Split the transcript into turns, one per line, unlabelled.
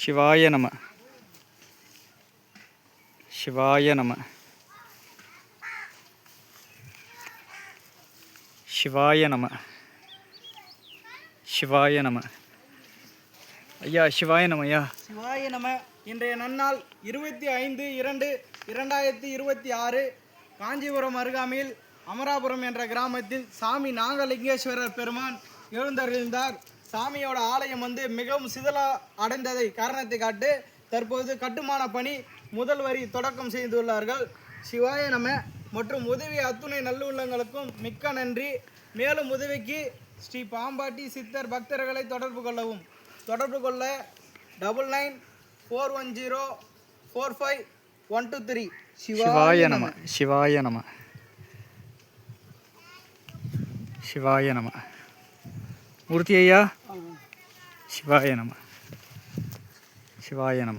சிவாய நம. சிவாய நம. சிவாய நம. சிவாய நம. ஐயா சிவாய நம. ஐயா
சிவாய நம. இன்றைய நன்னாள் 25/2/2026 காஞ்சிபுரம் அருகாமையில் அமராபுரம் என்ற கிராமத்தில் சாமி நாகலிங்கேஸ்வரர் பெருமான் எழுந்தருளிந்தார். சாமியோட ஆலயம் மிகவும் சிதல அடைந்ததை காரணத்தை காட்டு தற்போது கட்டுமான பணி முதல் வரி தொடக்கம் செய்துள்ளார்கள். சிவாய நம. மற்றும் உதவி அத்துணை நல்லுள்ளங்களுக்கும் மிக்க நன்றி. மேலும் உதவிக்கு ஸ்ரீ பாம்பாட்டி சித்தர் பக்தர்களை தொடர்பு கொள்ளவும். தொடர்பு கொள்ள 9941045123.
சிவாய நம. சிவாய நம. சிவாய நம. மூர்த்தி ஐயா சிவாய நம. சிவாய நம.